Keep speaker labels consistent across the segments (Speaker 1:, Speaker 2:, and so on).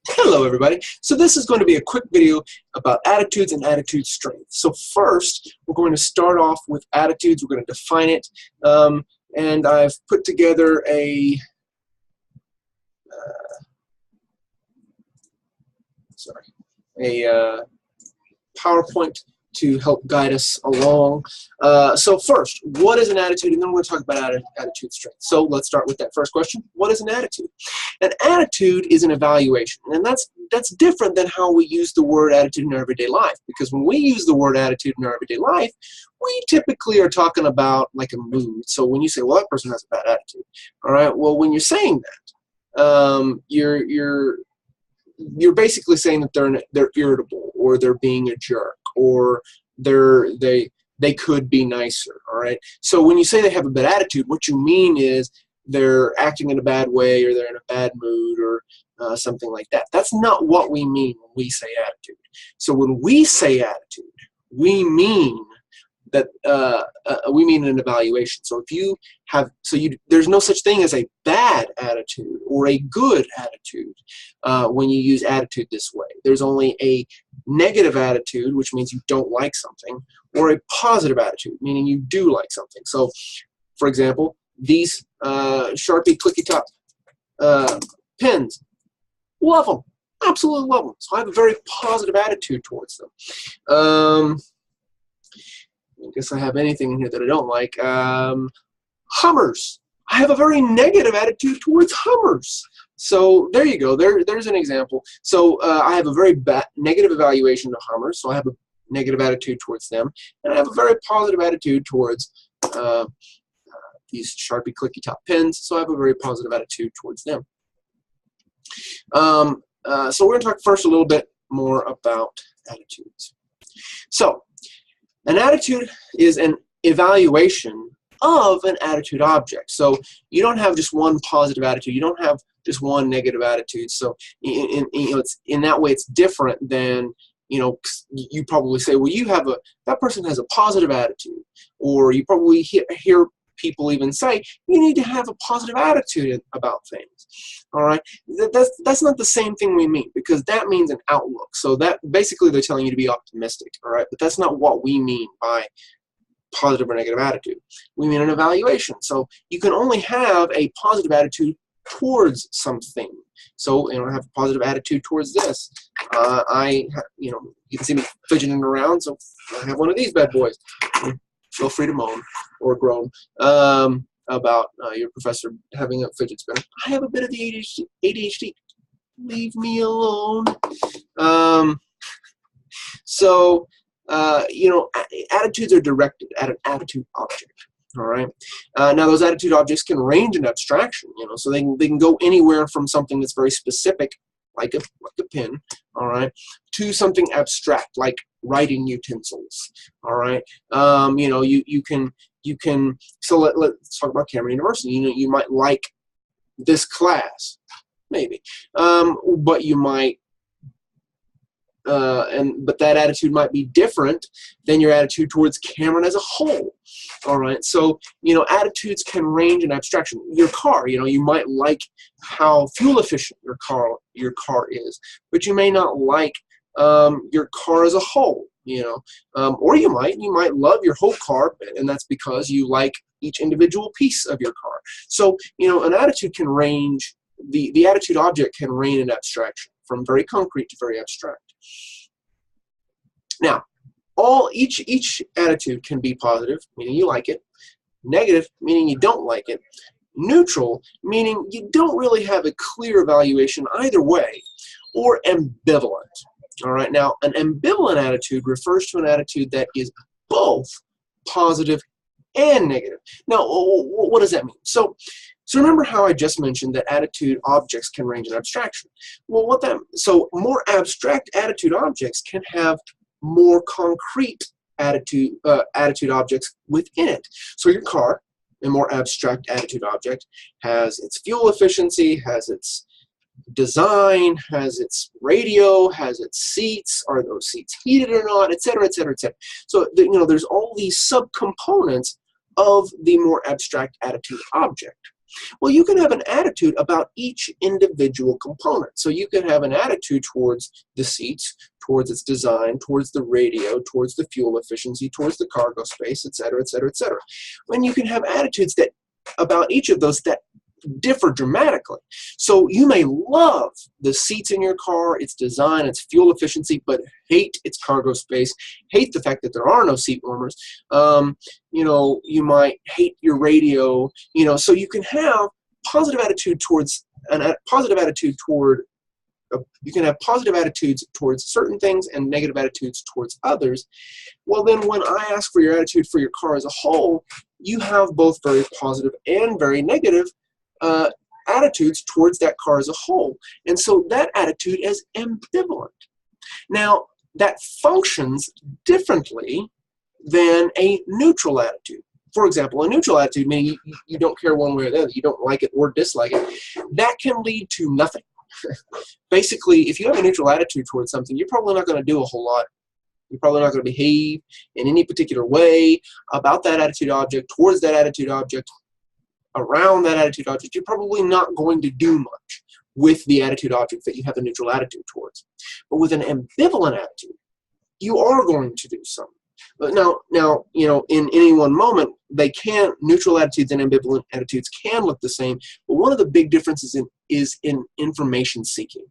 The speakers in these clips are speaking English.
Speaker 1: Hello everybody. So this is going to be a quick video about attitudes and attitude strength. So first we're going to start off with attitudes. We're going to define it, and I've put together a PowerPoint to help guide us along. So first, what is an attitude? And then we're going to talk about attitude strength. So let's start with that first question. What is an attitude? An attitude is an evaluation, and that's different than how we use the word attitude in our everyday life, because when we use the word attitude in our everyday life, we typically are talking about like a mood. So when you say, well, that person has a bad attitude, all right, well, when you're saying that, you're basically saying that they're irritable, or they're being a jerk, or they could be nicer. All right. So when you say they have a bad attitude, what you mean is they're acting in a bad way, or they're in a bad mood, or something like that. That's not what we mean when we say attitude. So when we say attitude, we mean that we mean an evaluation. So if you have, there's no such thing as a bad attitude or a good attitude when you use attitude this way. There's only a negative attitude, which means you don't like something, or a positive attitude, meaning you do like something. So, for example, these Sharpie clicky top pens, love them, absolutely love them. So I have a very positive attitude towards them. I guess I have anything in here that I don't like. Hummers. I have a very negative attitude towards Hummers. So there you go. There's an example. So I have a very negative evaluation of Hummers. So I have a negative attitude towards them, and I have a very positive attitude towards these Sharpie clicky top pens. So I have a very positive attitude towards them. So we're going to talk first a little bit more about attitudes. So an attitude is an evaluation of an attitude object. So you don't have just one positive attitude. You don't have just one negative attitude. So in that way, it's different than, you probably say, well, that person has a positive attitude, or you probably hear people even say, you need to have a positive attitude about things. All right, that's not the same thing we mean, because that means an outlook. So that basically they're telling you to be optimistic. All right, but that's not what we mean by positive or negative attitude. We mean an evaluation. So you can only have a positive attitude towards something. So I have a positive attitude towards this. You can see me fidgeting around, so I have one of these bad boys. Feel free to moan or groan about your professor having a fidget spinner. I have a bit of the ADHD. Leave me alone. Attitudes are directed at an attitude object. All right. Now, those attitude objects can range in abstraction. So they can go anywhere from something that's very specific, like a pen, all right, to something abstract, like writing utensils. All right. You can. So let's talk about Cameron University. You might like this class, maybe, but you might. But that attitude might be different than your attitude towards Cameron as a whole. All right, so attitudes can range in abstraction. Your car, you might like how fuel efficient your car is, but you may not like your car as a whole. Or you might love your whole car, and that's because you like each individual piece of your car. So an attitude can range. The attitude object can range in abstraction, from very concrete to very abstract. Now, each attitude can be positive, meaning you like it, negative, meaning you don't like it, neutral, meaning you don't really have a clear evaluation either way, or ambivalent. All right, now an ambivalent attitude refers to an attitude that is both positive and negative. Now, what does that mean? So remember how I just mentioned that attitude objects can range in abstraction. Well, so more abstract attitude objects can have more concrete attitude objects within it. So your car, a more abstract attitude object, has its fuel efficiency, has its design, has its radio, has its seats, are those seats heated or not, etc., etc., etc. So there's all these subcomponents of the more abstract attitude object. Well, you can have an attitude about each individual component. So you can have an attitude towards the seats, towards its design, towards the radio, towards the fuel efficiency, towards the cargo space, etc., etc., etc. And you can have attitudes that about each of those that differ dramatically. So you may love the seats in your car, its design, its fuel efficiency, but hate its cargo space, hate the fact that there are no seat warmers. You might hate your radio. So you can have positive attitude towards you can have positive attitudes towards certain things and negative attitudes towards others. Well, then when I ask for your attitude for your car as a whole, you have both very positive and very negative attitudes towards that car as a whole. And so that attitude is ambivalent. Now, that functions differently than a neutral attitude. For example, a neutral attitude, meaning you don't care one way or the other, you don't like it or dislike it, that can lead to nothing. Basically, if you have a neutral attitude towards something, you're probably not going to do a whole lot. You're probably not going to behave in any particular way about that attitude object, towards that attitude object, around that attitude object. You're probably not going to do much with the attitude object that you have a neutral attitude towards. But with an ambivalent attitude, you are going to do something. But now, in any one moment, neutral attitudes and ambivalent attitudes can look the same, but one of the big differences is in information seeking.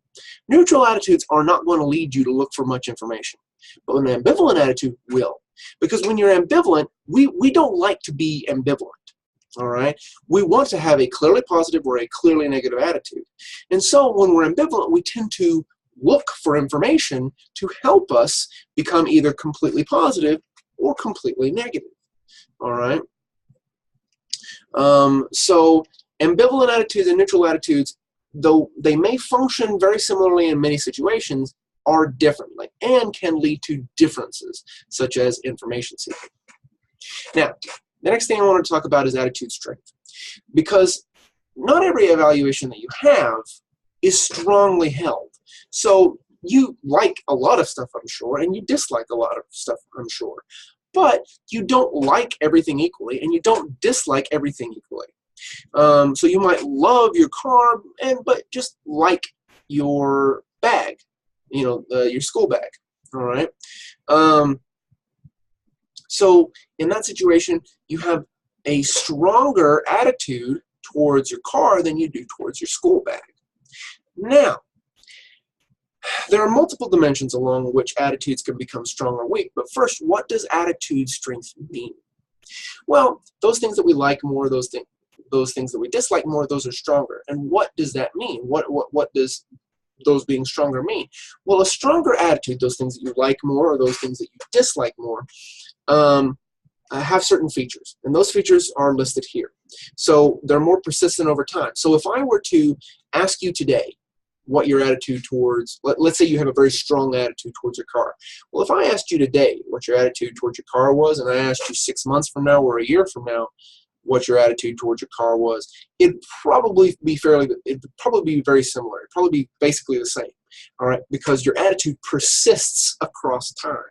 Speaker 1: Neutral attitudes are not going to lead you to look for much information, but an ambivalent attitude will. Because when you're ambivalent, we don't like to be ambivalent. All right? We want to have a clearly positive or a clearly negative attitude. And so when we're ambivalent, we tend to look for information to help us become either completely positive or completely negative. All right? So ambivalent attitudes and neutral attitudes, though they may function very similarly in many situations, are different and can lead to differences, such as information seeking. Now, the next thing I want to talk about is attitude strength, because not every evaluation that you have is strongly held. So you like a lot of stuff, I'm sure, and you dislike a lot of stuff, I'm sure. But you don't like everything equally, and you don't dislike everything equally. So you might love your car, but just like your bag, your school bag. All right. So in that situation, you have a stronger attitude towards your car than you do towards your school bag. Now, there are multiple dimensions along which attitudes can become strong or weak, but first, what does attitude strength mean? Well, those things that we like more, those things that we dislike more, those are stronger. And what does that mean? What does those being stronger mean? Well, a stronger attitude, those things that you like more or those things that you dislike more, have certain features, and those features are listed here. So they're more persistent over time. So if I were to ask you today what your attitude towards, let's say you have a very strong attitude towards your car. Well, if I asked you today what your attitude towards your car was, and I asked you 6 months from now or a year from now what your attitude towards your car was, it'd probably be very similar. It'd probably be basically the same, all right, because your attitude persists across time.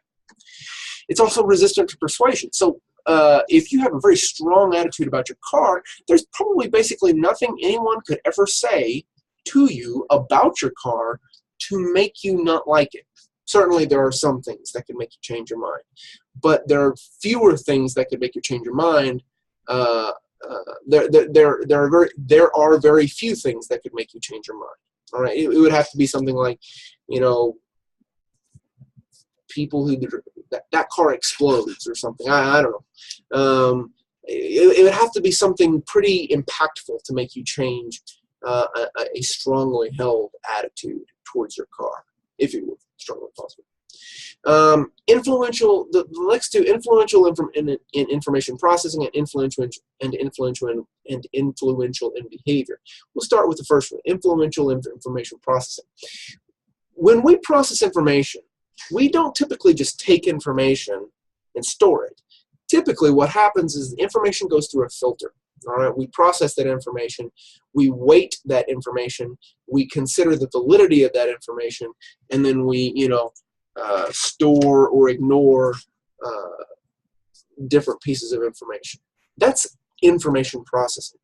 Speaker 1: It's also resistant to persuasion. So if you have a very strong attitude about your car, there's probably basically nothing anyone could ever say to you about your car to make you not like it. Certainly there are some things that can make you change your mind, but there are fewer things that could make you change your mind. There are very few things that could make you change your mind. All right, it would have to be something like, people who that car explodes or something. I don't know. It would have to be something pretty impactful to make you change a strongly held attitude towards your car, if it were strongly possible. Influential. The next two: influential in information processing and influential in behavior. We'll start with the first one: influential in information processing. When we process information, we don't typically just take information and store it. Typically, what happens is the information goes through a filter. All right, we process that information, we weight that information, we consider the validity of that information, and then we, store or ignore different pieces of information. That's information processing.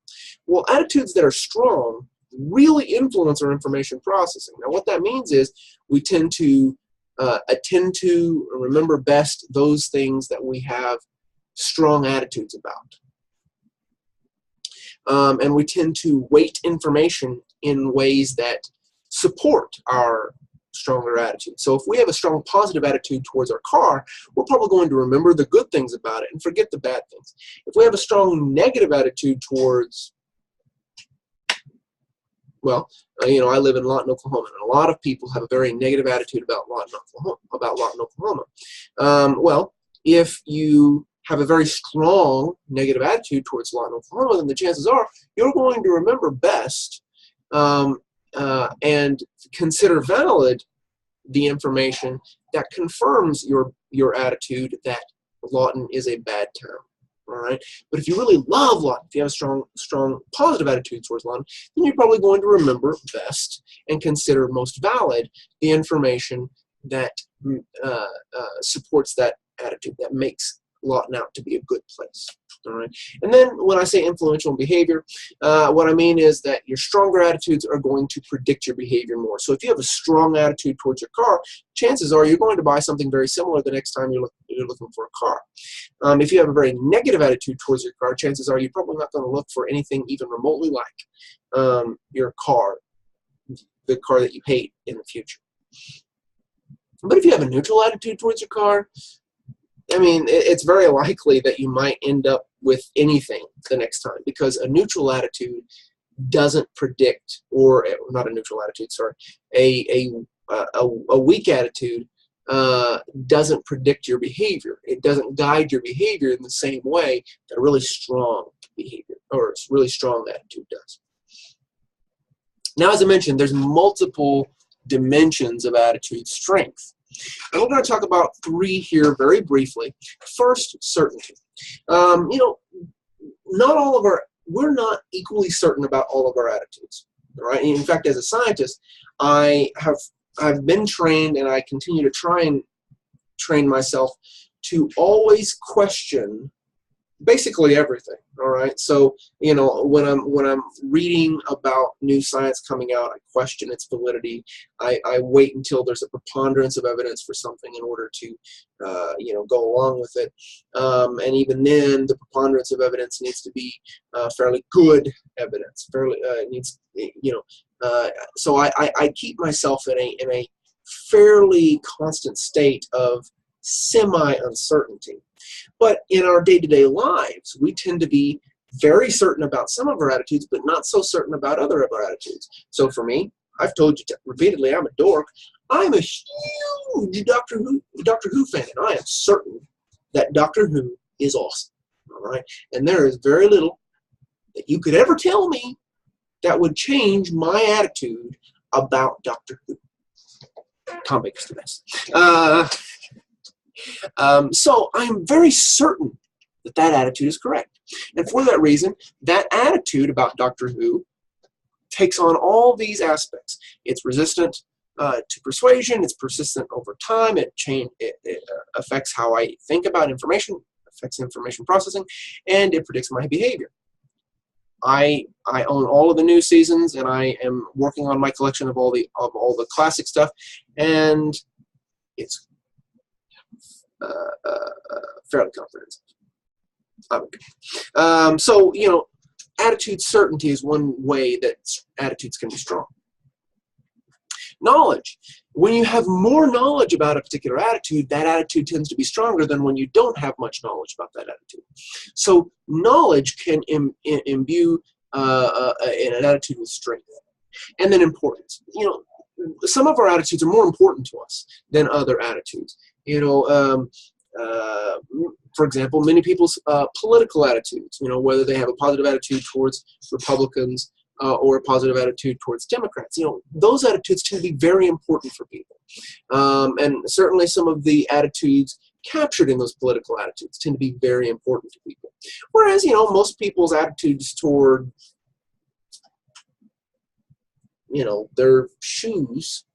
Speaker 1: Well, attitudes that are strong really influence our information processing. Now, what that means is we tend to attend to or remember best those things that we have strong attitudes about. And we tend to weight information in ways that support our stronger attitude. So if we have a strong positive attitude towards our car, we're probably going to remember the good things about it and forget the bad things. If we have a strong negative attitude towards, well, I live in Lawton, Oklahoma, and a lot of people have a very negative attitude about Lawton, Oklahoma. Well, if you have a very strong negative attitude towards Lawton, Oklahoma, then the chances are you're going to remember best and consider valid the information that confirms your attitude that Lawton is a bad town. All right, but if you really love Lawton, if you have a strong positive attitude towards Lawton, then you're probably going to remember best and consider most valid the information that supports that attitude, that makes Lawton out to be a good place. All right, and then when I say influential behavior, what I mean is that your stronger attitudes are going to predict your behavior more. So if you have a strong attitude towards your car, chances are you're going to buy something very similar the next time you're looking for a car. If you have a very negative attitude towards your car, chances are you're probably not going to look for anything even remotely like your car, the car that you hate in the future. But if you have a neutral attitude towards your car, I mean, it's very likely that you might end up with anything the next time, because a neutral attitude doesn't predict, or not a neutral attitude, sorry, a weak attitude doesn't predict your behavior. It doesn't guide your behavior in the same way that a really strong behavior or a really strong attitude does. Now, as I mentioned, there's multiple dimensions of attitude strength. And we're going to talk about 3 here very briefly. First, certainty. We're not equally certain about all of our attitudes. All right? In fact, as a scientist, I've been trained, and I continue to try and train myself to always question basically everything. All right, so when I'm reading about new science coming out, I question its validity. I wait until there's a preponderance of evidence for something in order to go along with it, and even then the preponderance of evidence needs to be fairly good evidence. So I keep myself in a fairly constant state of semi-uncertainty. But in our day-to-day lives, we tend to be very certain about some of our attitudes, but not so certain about other of our attitudes. So for me, I've told you repeatedly, I'm a dork. I'm a huge Doctor Who fan, and I am certain that Doctor Who is awesome. All right, and there is very little that you could ever tell me that would change my attitude about Doctor Who. Tom Baker's the best. So I'm very certain that attitude is correct. And for that reason, that attitude about Doctor Who takes on all these aspects. It's resistant to persuasion, it's persistent over time, it affects how I think about information, affects information processing, and it predicts my behavior. I own all of the new seasons, and I am working on my collection of all the classic stuff, and it's fairly comprehensive. So attitude certainty is one way that attitudes can be strong. Knowledge. When you have more knowledge about a particular attitude, that attitude tends to be stronger than when you don't have much knowledge about that attitude. So knowledge can imbue an attitude with strength. And then importance. Some of our attitudes are more important to us than other attitudes. For example, many people's political attitudes, whether they have a positive attitude towards Republicans or a positive attitude towards Democrats, those attitudes tend to be very important for people. And certainly some of the attitudes captured in those political attitudes tend to be very important to people. Whereas, most people's attitudes toward, their shoes,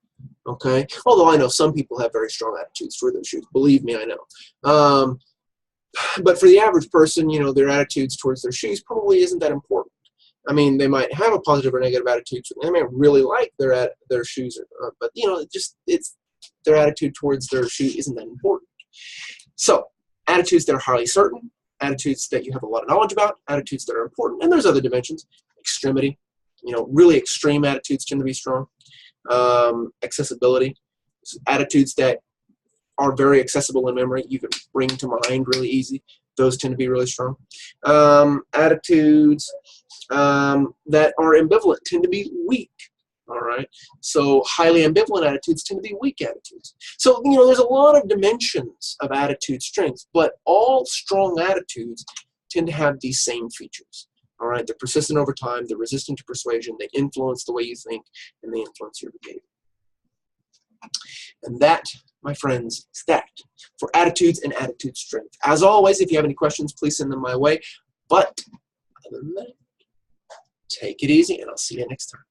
Speaker 1: okay? Although I know some people have very strong attitudes for their shoes. Believe me, I know. But for the average person, you know, their attitudes towards their shoes probably isn't that important. I mean, they might have a positive or negative attitude. They might really like their shoes, but you know, it's their attitude towards their shoe isn't that important. So, attitudes that are highly certain, attitudes that you have a lot of knowledge about, attitudes that are important, and there's other dimensions. Extremity, you know, really extreme attitudes tend to be strong. Accessibility, attitudes that are very accessible in memory, you can bring to mind really easy. Those tend to be really strong. Attitudes that are ambivalent tend to be weak. All right. So highly ambivalent attitudes tend to be weak attitudes. So, you know, there's a lot of dimensions of attitude strength, but all strong attitudes tend to have these same features. All right. They're persistent over time. They're resistant to persuasion. They influence the way you think, and they influence your behavior. And that, my friends, is that for attitudes and attitude strength. As always, if you have any questions, please send them my way. But other than that, take it easy, and I'll see you next time.